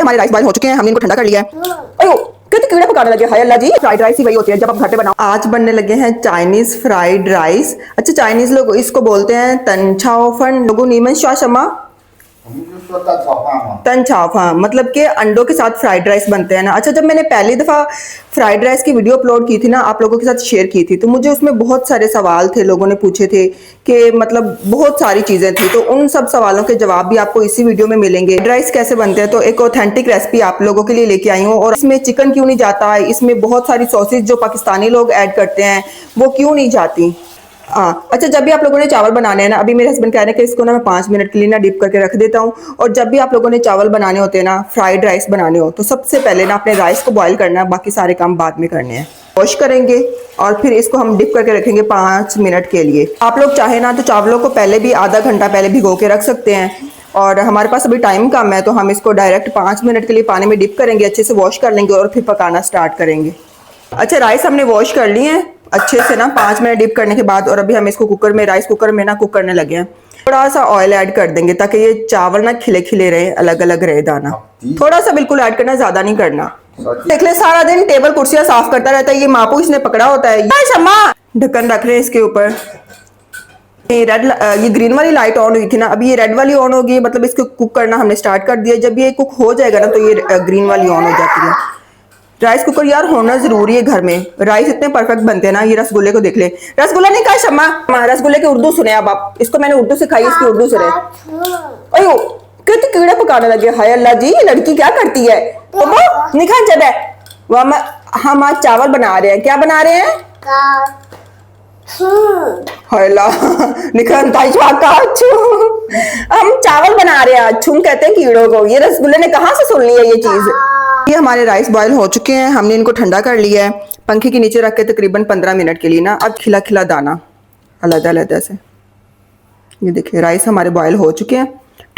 हमारे rice boil हो चुके हैं, हमने इनको ठंडा कर लिया है। अयो कितने कीड़े पकाने लगे, हाय अल्लाह जी। फ्राइड राइस ही वही होती है जब आप घर पे बनाओ। आज बनने लगे हैं चाइनीज फ्राइड राइस। अच्छा, चाइनीज लोग इसको बोलते हैं तनछाओफन, लोगों नीमन शाशमा तनछाओफा, मतलब कि अंडों के साथ फ्राइड राइस बनते हैं ना। अच्छा, जब मैंने पहली दफा फ्राइड राइस की वीडियो अपलोड की थी ना, आप लोगों के साथ शेयर की थी, तो मुझे उसमें बहुत सारे सवाल थे, लोगों ने पूछे थे कि मतलब बहुत सारी चीजें थी, तो उन सब सवालों के जवाब भी आपको इसी वीडियो में मिलेंगे। फ्राइड राइस कैसे बनते हैं, तो एक ऑथेंटिक रेसिपी आप लोगों के लिए लेके आई हूँ। और इसमें चिकन क्यों नहीं जाता है, इसमें बहुत सारी सॉसेज जो पाकिस्तानी लोग ऐड करते हैं वो क्यों नहीं जाती। हाँ, अच्छा, जब भी आप लोगों ने चावल बनाने हैं ना, अभी मेरे हस्बैंड कह रहे हैं कि इसको ना मैं 5 मिनट के लिए ना डिप करके रख देता हूँ। और जब भी आप लोगों ने चावल बनाने होते हैं ना, फ्राइड राइस बनाने हो, तो सबसे पहले ना अपने राइस को बॉईल करना है, बाकी सारे काम बाद में करने हैं। वॉश करेंगे और फिर इसको हम डिप करके रखेंगे 5 मिनट के लिए। आप लोग चाहे ना तो चावलों को पहले भी आधा घंटा पहले भिगो के रख सकते हैं, और हमारे पास अभी टाइम कम है तो हम इसको डायरेक्ट 5 मिनट के लिए पानी में डिप करेंगे, अच्छे से वॉश कर लेंगे और फिर पकाना स्टार्ट करेंगे। अच्छा, राइस हमने वॉश कर लिए हैं अच्छे से ना 5 मिनट डिप करने के बाद, और अभी हम इसको कुकर में, राइस कुकर में ना कुक करने लगे हैं। थोड़ा सा ऑयल ऐड कर देंगे ताकि ये चावल ना खिले खिले रहे, अलग अलग रहे दाना। थोड़ा सा बिल्कुल ऐड करना, ज्यादा नहीं करना। देख ले, सारा दिन टेबल कुर्सियां साफ करता रहता है, ये मापू इसने पकड़ा होता है। शम्मा, ढक्कन रख रहे हैं इसके ऊपर। ये ग्रीन वाली लाइट ऑन हुई थी ना, अभी ये रेड वाली ऑन होगी, मतलब इसको कुक करना हमने स्टार्ट कर दिया। जब ये कुक हो जाएगा ना तो ये ग्रीन वाली ऑन हो जाती है। राइस कुकर यार होना जरूरी है घर में, राइस इतने परफेक्ट बनते हैं ना। ये रसगुल्ले को देख ले, रसगुल्ला नहीं कहा शम्मा, रसगुल्ले की उर्दू सुने अब आप, इसको मैंने उर्दू सिखाई, इसकी उर्दू सुने। अयो कितने कीड़े पकाने लगे, हाय अल्लाह जी, ये लड़की क्या करती है। निखा जब है हम आज चावल बना रहे हैं। क्या बना रहे हैं? हम चावल बना रहे हैं, छुम कहते हैं कीड़ों को। ये रसगुल्ले ने कहाँ से सुन लिया ये चीज। ये हमारे राइस बॉयल हो चुके हैं, हमने इनको ठंडा कर लिया है पंखे के नीचे रख के तकरीबन 15 मिनट के लिए ना। अब खिला खिला दाना अलग-अलग से, ये देखिए राइस हमारे बॉयल हो चुके हैं,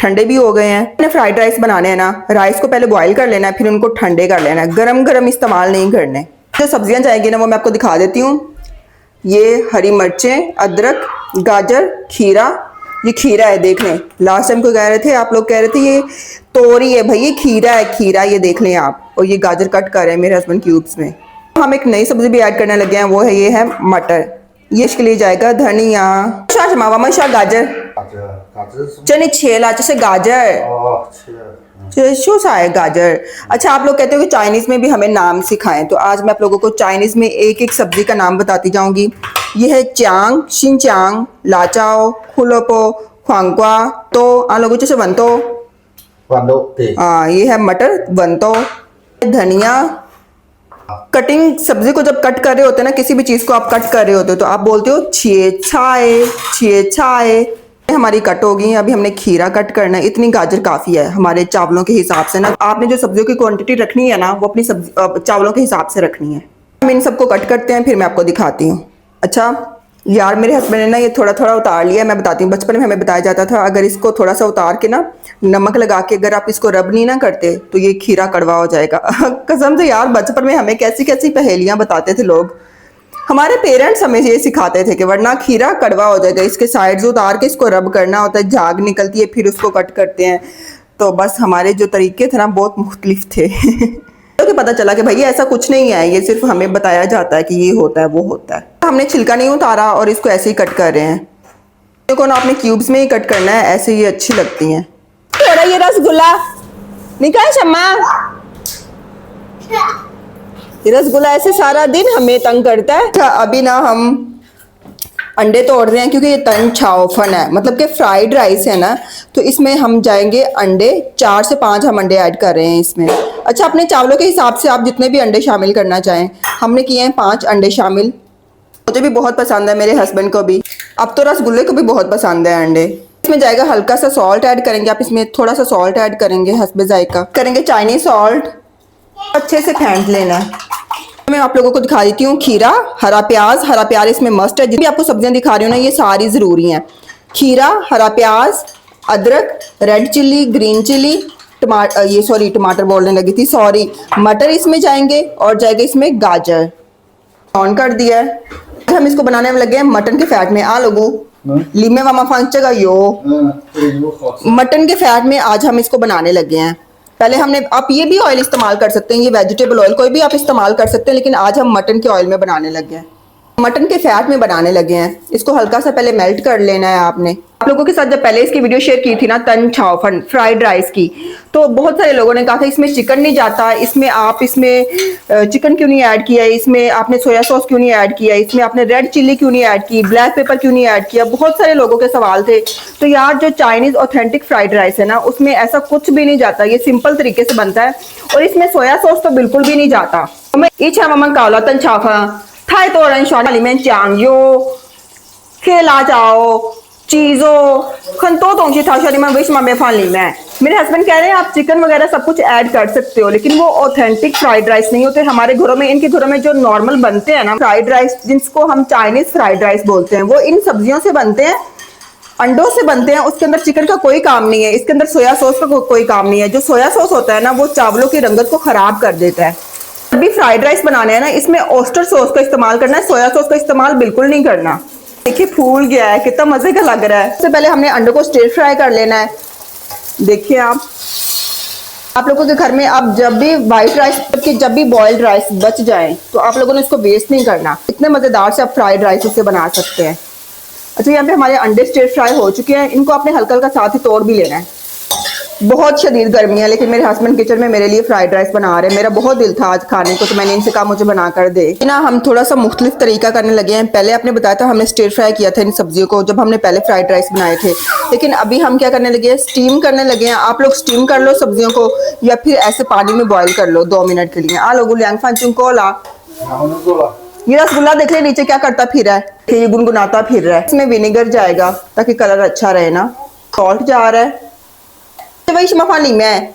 ठंडे भी हो गए हैं। मैंने फ्राइड राइस बनाने हैं ना, राइस को पहले बॉयल कर लेना है, फिर उनको ठंडे कर लेना है, गरम गरम इस्तेमाल नहीं करने। जो सब्जियां जाएंगी ना वो मैं आपको दिखा देती हूँ। ये हरी मिर्चें, अदरक, गाजर, खीरा। ये खीरा है, देख लें, लास्ट टाइम को कह रहे थे आप लोग, कह रहे थे ये तोरी है भाई, ये खीरा है, खीरा, ये देख लें आप। और ये गाजर कट कर रहे हैं मेरे हस्बैंड क्यूब्स में। हम एक नई सब्जी भी ऐड करने लगे हैं, वो है ये है मटर। ये इसके लिए जाएगा धनिया, गाजर चने, 6 लाच से गाजर शो सा है गाजर। अच्छा, आप लोग कहते हो कि चाइनीज में भी हमें नाम सिखाएं, तो आज मैं आप लोगों को चाइनीज में एक एक सब्जी का नाम बताती जाऊंगी। ये है चांग, शिनचांग, लाचाओ, खुलोपो, ख्वांगवा, तो आ लोगों से वंतो, ये है मटर वंतो। धनिया, कटिंग, सब्जी को जब कट कर रहे होते हैं ना, किसी भी चीज को आप कट कर रहे होते हो तो आप बोलते हो छिए छाए, छिए छाए। हमारी कट होगी, अभी हमने खीरा कट करना है। इतनी गाजर काफी है हमारे चावलों के हिसाब से ना। आपने जो सब्जियों की क्वांटिटी रखनी है ना, वो अपनी चावलों के हिसाब से रखनी है। हम इन सबको कट करते हैं, फिर मैं आपको दिखाती हूँ। अच्छा यार, मेरे हस्बैंड ने ना ये थोड़ा थोड़ा उतार लिया, मैं बताती हूँ। बचपन में हमें बताया जाता था अगर इसको थोड़ा सा उतार के ना नमक लगा के अगर आप इसको रब नहीं ना करते तो ये खीरा कड़वा हो जाएगा। कसम से यार, बचपन में हमें कैसी कैसी पहेलियां बताते थे लोग। हमारे पेरेंट्स हमें ये सिखाते थे कि वरना खीरा कड़वा हो जाएगा, इसके साइड्स उतार के इसको रब करना होता है, झाग निकलती है, फिर उसको कट करते हैं। तो बस हमारे जो तरीके थे ना बहुत मुख्तलिफ थे। तो पता चला कि भाई ऐसा कुछ नहीं है, ये सिर्फ हमें बताया जाता है कि ये होता है वो होता है। हमने छिलका नहीं उतारा और इसको ऐसे ही कट कर रहे हैं। देखो ना, आपने क्यूब्स में ही कट करना है, ऐसे ये अच्छी लगती हैं। थोड़ा ये रसगुल्ला निकाल शम्मा, ये रसगुल्ला ऐसे सारा दिन हमें तंग करता है। अच्छा, अभी ना हम अंडे तोड़ रहे हैं क्योंकि ये तनछाओफन है, मतलब कि फ्राइड राइस है ना, तो इसमें हम जाएंगे अंडे, 4 से 5 हम अंडे ऐड कर रहे हैं इसमें। अच्छा, अपने चावलों के हिसाब से आप जितने भी अंडे शामिल करना चाहें। हमने किए हैं 5 अंडे शामिल, मुझे भी बहुत पसंद है, मेरे हस्बैंड को भी, अब तो रसगुल्ले को भी बहुत पसंद है अंडे। इसमें जाएगा हल्का सा सॉल्ट ऐड करेंगे, आप इसमें थोड़ा सा सॉल्ट ऐड करेंगे, हस्बे जायका करेंगे, चाइनीज सॉल्ट। अच्छे से फेंट लेना है। मैं आप लोगों को दिखा देती हूँ खीरा, हरा प्याज, हरा प्याज इसमें मस्ट है। जितनी आपको सब्जियां दिखा रही हूँ ना, ये सारी जरूरी हैं। खीरा, हरा प्याज, अदरक, रेड चिल्ली, ग्रीन चिल्ली, टमाटर बोलने लगी थी, सॉरी, मटर इसमें जाएंगे और जाएगा इसमें गाजर। ऑन कर दिया है। हम इसको बनाने में लगे हैं मटन के फैट में। आ लोगो लीमे वामा फांचेगा यो, मटन के फैट में आज हम इसको बनाने लगे हैं। पहले हमने, आप ये भी ऑयल इस्तेमाल कर सकते हैं, ये वेजिटेबल ऑयल कोई भी आप इस्तेमाल कर सकते हैं, लेकिन आज हम मटन के ऑयल में बनाने लगे हैं, मटन के फैट में बनाने लगे हैं। इसको हल्का सा पहले मेल्ट कर लेना है आपने। आप लोगों के साथ जब पहले इसकी वीडियो शेयर की थी ना तन छाव फन फ्राइड राइस की, तो बहुत सारे लोगों ने कहा था इसमें चिकन नहीं जाता, इसमें आप इसमें चिकन क्यों नहीं ऐड किया, इसमें आपने सोया सॉस क्यों नहीं ऐड किया, इसमें आपने रेड चिल्ली क्यों नहीं ऐड की, ब्लैक पेपर क्यों नहीं ऐड किया, बहुत सारे लोगों के सवाल थे। तो यार जो चाइनीज ऑथेंटिक फ्राइड राइस है ना, उसमें ऐसा कुछ भी नहीं जाता, ये सिंपल तरीके से बनता है और इसमें सोया सॉस तो बिल्कुल भी नहीं जाता। तन छाव 太多人喜欢里面酱油、黑辣椒、चीज़ों 很多东西，他说你们为什么没放里面？ मेरे हस्बैंड कह रहे हैं आप चिकन वगैरह सब कुछ ऐड कर सकते हो, लेकिन वो ऑथेंटिक फ्राइड राइस नहीं होते। हमारे घरों में, इनके घरों में जो नॉर्मल बनते हैं ना फ्राइड राइस, जिसको हम चाइनीज फ्राइड राइस बोलते हैं, वो इन सब्जियों से बनते हैं, अंडों से बनते हैं। उसके अंदर चिकन का कोई काम नहीं है, इसके अंदर सोया सॉस का कोई काम नहीं है। जो सोया सॉस होता है ना, वो चावलों की रंगत को खराब कर देता है। अभी फ्राइड राइस बनाने हैं ना, इसमें ऑयस्टर सॉस का इस्तेमाल करना है, सोया सॉस का इस्तेमाल बिल्कुल नहीं करना। देखिए फूल गया है, कितना मजे का लग रहा है। सबसे पहले हमने अंडों को स्टिर फ्राई कर लेना है। देखिए आप लोगों के घर में आप जब भी व्हाइट राइस की जब भी बॉइल्ड राइस बच जाए तो आप लोगों ने इसको वेस्ट नहीं करना। इतने मजेदार से आप फ्राइड राइस उससे बना सकते हैं। अच्छा, यहाँ पे हमारे अंडे स्टिर फ्राई हो चुके हैं, इनको आपने हल्का हल्का साथ ही तोड़ भी लेना है। बहुत शदीद गर्मी है, लेकिन मेरे हस्बैंड किचन में मेरे लिए फ्राइड राइस बना रहे हैं। मेरा बहुत दिल था आज खाने को, तो मैंने इनसे कहा मुझे बना कर दे ना। हम थोड़ा सा मुख्तलिफ तरीका करने लगे हैं। पहले आपने बताया था हमने स्टिर फ्राई किया था इन सब्जियों को जब हमने पहले फ्राइड राइस बनाए थे, लेकिन अभी हम क्या करने लगे हैं, स्टीम करने लगे हैं। आप लोग स्टीम कर लो सब्जियों को, या फिर ऐसे पानी में बॉयल कर लो 2 मिनट के लिए। आ लोगों ये रसगुल्ला देख ले नीचे क्या करता फिर रहा है, ये गुनगुनाता फिर रहा है। इसमें विनेगर जाएगा ताकि कलर अच्छा रहे ना। सॉल्ट जा रहा है, वही शमाफानी में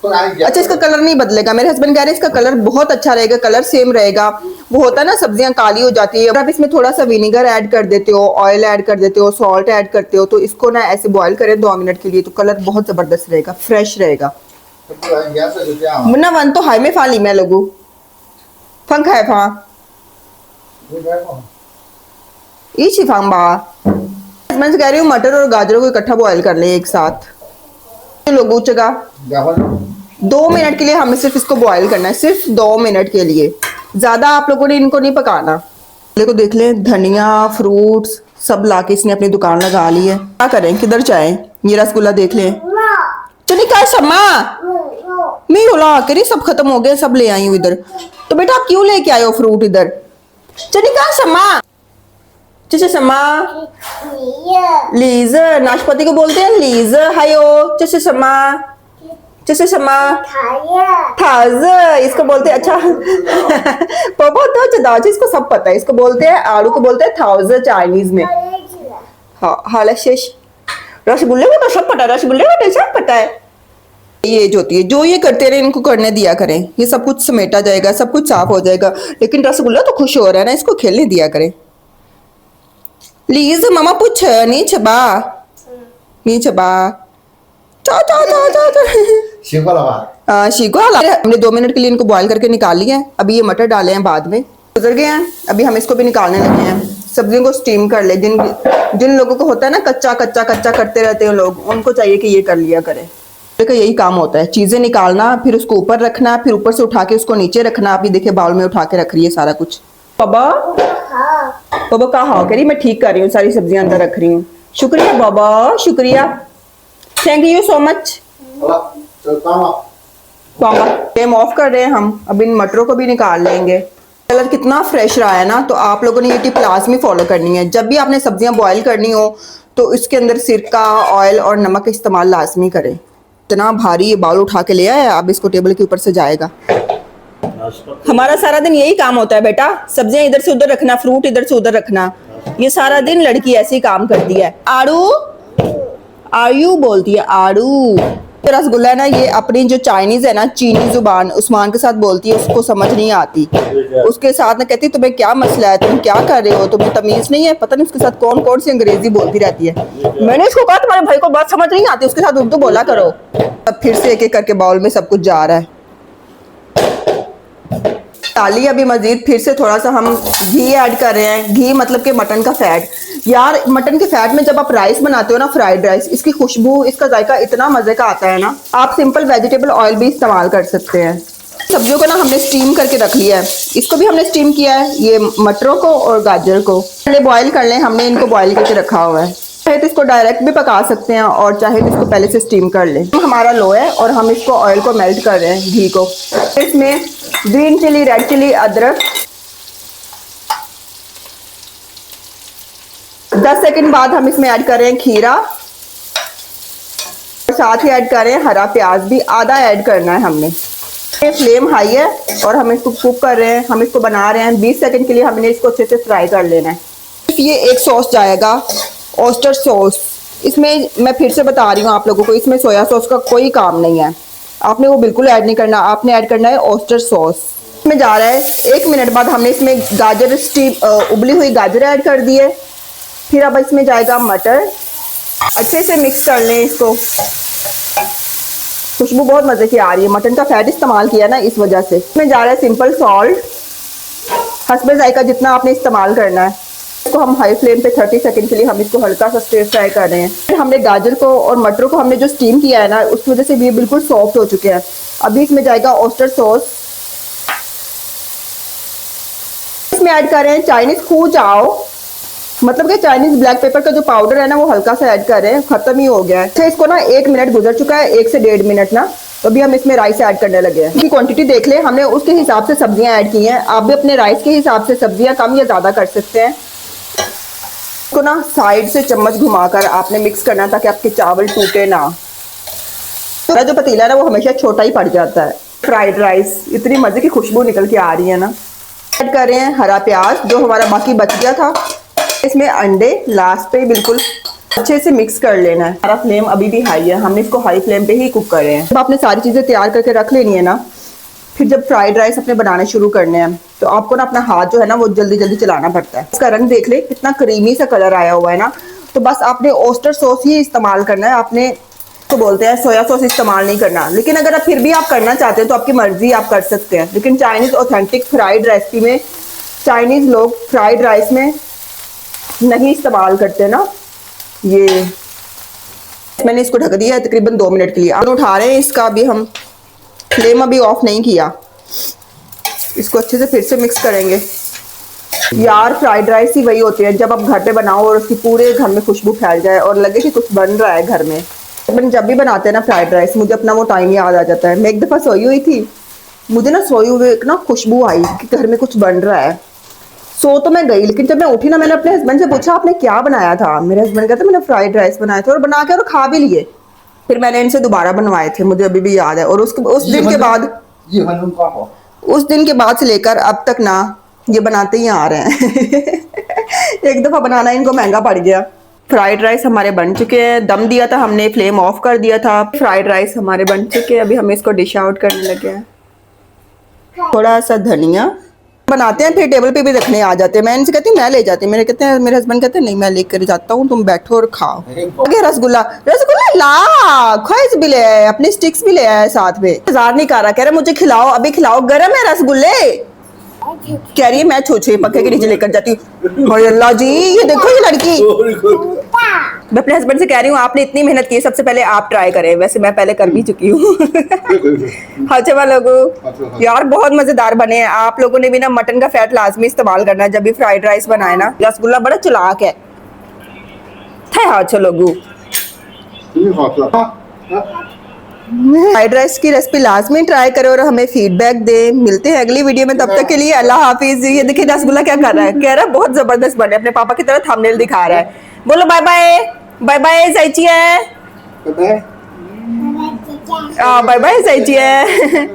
अच्छा, इसका कलर नहीं बदलेगा। मेरे हस्बैंड कह रहे हैं इसका कलर बहुत अच्छा रहेगा, कलर सेम रहेगा। वो होता है ना सब्जियां काली हो जाती है, आप इसमें थोड़ा सा विनेगर ऐड कर देते हो, ऑयल ऐड कर देते हो, सॉल्ट ऐड करते हो, तो इसको ना ऐसे बॉईल करें 2 मिनट के लिए, तो कलर बहुत जबरदस्त रहेगा, फ्रेश रहेगा। मुन्ना वन तो हाई में फाली मैं लोगू फंक है फा फांग बा। मैं कह रही हूँ मटर और गाजरों को इकट्ठा बॉईल कर ले एक साथ। लोगों चगा 2 मिनट के लिए हमें सिर्फ इसको बॉईल करना है, सिर्फ 2 मिनट के लिए। ज्यादा आप लोगों ने इनको नहीं पकाना। देखो देख ले, धनिया फ्रूट्स सब लाके इसने अपनी दुकान लगा ली है। क्या करें, किधर जाए? ये रसगुल्ला देख ले। चलिए क्या शम्मा मैं होला करी सब खत्म हो गए, सब ले आई हूँ इधर। तो बेटा आप क्यों लेके आए हो फ्रूट इधर? चलिए क्या शम्मा चचे शम्मा लीजर, नाशपाती को बोलते हैं लीजर। हायो चचे शम्मा चचे शम्मा थाज इसको बोलते हैं। अच्छा पापा तो चदाची इसको सब पता है, इसको बोलते हैं आलू को बोलते हैं थाउजर चाइनीज में। हाँ हाल शेष रसगुल्ले को तो सब पता है, रसगुल्ले को तो सब पता है। ये जो होती है, जो ये करते रहे इनको करने दिया करें, ये सब कुछ समेटा जाएगा, सब कुछ साफ हो जाएगा। लेकिन रसगुल्ला तो खुश हो रहा है ना, इसको खेलने दिया करें। लीज मामा पूछ नहीं छबा नहीं छबा चा चा चा चा चा शीको हमने 2 मिनट के लिए इनको बॉईल करके निकाल लिया है। अभी ये मटर डाले हैं बाद में, गुजर गए हैं। अभी हम इसको भी निकालने लगे हैं। सब्जियों को स्टीम कर ले। जिन लोगों को होता है ना कच्चा कच्चा कच्चा करते रहते हैं लोग, उनको चाहिए कि ये कर लिया करें। का यही काम होता है, चीजें निकालना, फिर उसको ऊपर रखना, फिर ऊपर से उठा के उसको नीचे रखना। अभी देखिए बाउल में उठा के रख रही है सारा कुछ। बाबा बाबा का हाँ करी, मैं ठीक कर रही हूँ, सारी सब्जियां अंदर रख रही हूँ। शुक्रिया बाबा, शुक्रिया, thank you so much. Flame of कर रहे हैं हम। अब इन मटरों को भी निकाल लेंगे। कलर कितना फ्रेश रहा है ना। तो आप लोगों ने ये टिप लाजमी फॉलो करनी है। जब भी आपने सब्जियां बॉईल करनी हो तो इसके अंदर सिरका, ऑयल और नमक इस्तेमाल लाजमी करें। इतना भारी ये बाउल उठा के ले आया, अब इसको टेबल के ऊपर से जाएगा। हमारा सारा दिन यही काम होता है बेटा, सब्जियां इधर से उधर रखना, फ्रूट इधर से उधर रखना। ये सारा दिन लड़की ऐसे ही काम करती है। आड़ू आयु बोलती है, आड़ू। रसगुल्ला है ना, ये अपनी जो चाइनीज है ना, चीनी जुबान उस्मान के साथ बोलती है, उसको समझ नहीं आती। उसके साथ ना कहती तुम्हें क्या मसला है, तुम क्या कर रहे हो, तुम्हें तमीज नहीं है। पता नहीं उसके साथ कौन कौन सी अंग्रेजी बोलती रहती है। मैंने इसको कहा तुम्हारे भाई को बात समझ नहीं आती, उसके साथ उर्दू बोला करो। अब फिर से एक एक करके बाउल में सब कुछ जा रहा है। डाली अभी मजीद फिर से थोड़ा सा हम घी ऐड कर रहे हैं। घी मतलब कि मटन का फैट। यार मटन के फैट में जब आप राइस बनाते हो ना, फ्राइड राइस, इसकी खुशबू, इसका जायका इतना मजे का आता है ना। आप सिंपल वेजिटेबल ऑयल भी इस्तेमाल कर सकते हैं। सब्जियों को ना हमने स्टीम करके रख लिया है, इसको भी हमने स्टीम किया है, ये मटरों को और गाजर को पहले बॉईल कर लें। हमने इनको बॉईल करके रखा हुआ है। चाहे तो इसको डायरेक्ट भी पका सकते हैं और चाहे तो इसको पहले से स्टीम कर लें। हमारा लो है और हम इसको ऑयल को मेल्ट कर रहे हैं, घी को। इसमें ग्रीन चिली, रेड चिली, अदरक। 10 सेकंड बाद हम इसमें ऐड कर रहे हैं खीरा और साथ ही ऐड कर रहे हैं हरा प्याज भी, आधा ऐड करना है हमने। फ्लेम हाई है और हम इसको कुक कर रहे हैं, हम इसको बना रहे हैं 20 सेकंड के लिए। हमने इसको अच्छे से फ्राई कर लेना है। ये एक सॉस जाएगा, ऑयस्टर सॉस। इसमें मैं फिर से बता रही हूँ आप लोगों को, इसमें सोया सॉस का कोई काम नहीं है, आपने वो बिल्कुल ऐड नहीं करना। आपने ऐड करना है ऑयस्टर सॉस। इसमें जा रहा है 1 मिनट बाद हमने इसमें गाजर उबली हुई गाजर ऐड कर दी है। फिर अब इसमें जाएगा मटर। अच्छे से मिक्स कर लें इसको। खुशबू बहुत मजे की आ रही है, मटन का फैट इस्तेमाल किया ना इस वजह से। इसमें जा रहा है सिंपल सॉल्ट, हस्बे जायका जितना आपने इस्तेमाल करना है। इसको हम हाई फ्लेम पे 30 सेकंड के लिए हम इसको हल्का सा स्टर फ्राई कर रहे हैं। फिर हमने गाजर को और मटरों को हमने जो स्टीम किया है ना, उस वजह से ये बिल्कुल सॉफ्ट हो चुके हैं। अभी इसमें जाएगा ऑयस्टर सॉस। इसमें ऐड कर रहे हैं चाइनीज खू चाओ, मतलब कि चाइनीज ब्लैक पेपर का जो पाउडर है ना, वो हल्का सा ऐड कर रहे हैं, खत्म ही हो गया है। अच्छा, इसको ना 1 मिनट गुजर चुका है, 1 से 1.5 मिनट ना। तो अभी हम इसमें राइस ऐड करने लगे हैं। इसकी क्वांटिटी देख ले, हमने उसके हिसाब से सब्जियां ऐड की हैं। आप भी अपने राइस के हिसाब से सब्जियां कम या ज्यादा कर सकते हैं। इसको ना साइड से चम्मच घुमाकर आपने मिक्स करना ताकि आपके चावल टूटे ना। तो जो पतीला है ना, वो हमेशा छोटा ही पड़ जाता है। फ्राइड राइस, इतनी मजे की खुशबू निकल के आ रही है ना। ऐड कर रहे हैं हरा प्याज जो हमारा बाकी बच गया था। इसमें अंडे लास्ट पे बिल्कुल अच्छे से मिक्स कर लेना है। हमारा फ्लेम अभी भी हाई है, हमने इसको हाई फ्लेम पे ही कुक कर रहे हैं। जब आपने सारी चीजें तैयार करके रख लेनी है ना, फिर जब फ्राइड राइस अपने बनाने शुरू करने हैं तो आपको ना अपना हाथ जो है ना, वो जल्दी जल्दी चलाना पड़ता है। इसका रंग देख ले, कितना क्रीमी सा कलर आया हुआ है ना। तो बस आपने ऑयस्टर सॉस ही इस्तेमाल करना है। आपने तो बोलते हैं सोया सॉस इस्तेमाल नहीं करना, लेकिन अगर आप फिर भी आप करना चाहते हैं तो आपकी मर्जी, आप कर सकते हैं। लेकिन चाइनीज ऑथेंटिक फ्राइड रेसिपी में चाइनीज लोग फ्राइड राइस में नहीं इस्तेमाल करते ना ये। मैंने इसको ढक दिया है तकरीबन 2 मिनट के लिए। अब उठा रहे हैं इसका, अभी हम फ्लेम अभी ऑफ नहीं किया। इसको अच्छे से फिर से मिक्स करेंगे। यार फ्राइड राइस ही वही होती है जब आप घर पे बनाओ और उसकी पूरे घर में खुशबू फैल जाए और लगे कि कुछ बन रहा है घर में। मैंने जब भी बनाते हैं ना फ्राइड राइस, मुझे अपना वो टाइम याद आ जाता है। मैं एक दफ़ा सोई हुई थी, मुझे ना सोई हुई एक ना खुशबू आई कि घर में कुछ बन रहा है। सो तो मैं गई, लेकिन जब मैं उठी ना, मैंने अपने हस्बैंड से पूछा आपने क्या बनाया था। मेरे हस्बैंड कहते मैंने फ्राइड राइस बनाए थे और बना के और खा भी लिए। फिर मैंने इनसे दोबारा बनवाए थे, मुझे अभी भी याद है। और उस दिन के बाद, उस दिन के बाद से लेकर अब तक ना ये बनाते ही आ रहे हैं। एक दफ़ा बनाना इनको महंगा पड़ गया। फ्राइड राइस हमारे बन चुके हैं, दम दिया था हमने, फ्लेम ऑफ कर दिया था। फ्राइड राइस हमारे बन चुके हैं। अभी हम इसको डिश आउट करने लगे हैं। थोड़ा सा धनिया बनाते हैं, फिर टेबल पे भी रखने आ जाते हैं। मैं इनसे कहती हूँ मैं ले जाती हूँ, मेरे कहते हैं, मेरे हस्बैंड कहते हैं नहीं मैं लेकर जाता हूँ, तुम बैठो और खाओ। आगे रसगुल्ला, रसगुल्ला ला ख्वाहिश भी ले आए, अपनी स्टिक्स भी ले आए साथ में। इंतजार नहीं कर रहा, कह रहा मुझे खिलाओ, अभी खिलाओ, गर्म है रसगुल्ले। कह रही है मैं छुछे पक्के के नीचे लेकर जाती हूँ। अल्लाह जी, ये देखो ये लड़की। मैं अपने हस्बैंड से कह रही हूँ आपने इतनी मेहनत की है, सबसे पहले आप ट्राई करें। वैसे मैं पहले कर भी चुकी हूँ। अच्छा लोगों, यार बहुत मजेदार बने हैं। आप लोगों ने भी ना मटन का फैट लाजमी इस्तेमाल करना है जब भी फ्राइड राइस बनाए ना। रसगुल्ला बड़ा चालाक है। अच्छा लोगों, फ्राइड राइस की रेसिपी लाजमी ट्राई करो और हमें फीडबैक दे। मिलते हैं अगली वीडियो में, तब तक के लिए अल्लाह हाफिज। ये देखिए रसगुल्ला क्या कर रहा है, कह रहा है बहुत जबरदस्त बने, अपने पापा की तरह थंबनेल दिखा रहा है। बोलो बाय बाय, बाय बाय जायची है, बाय बाय जायची है।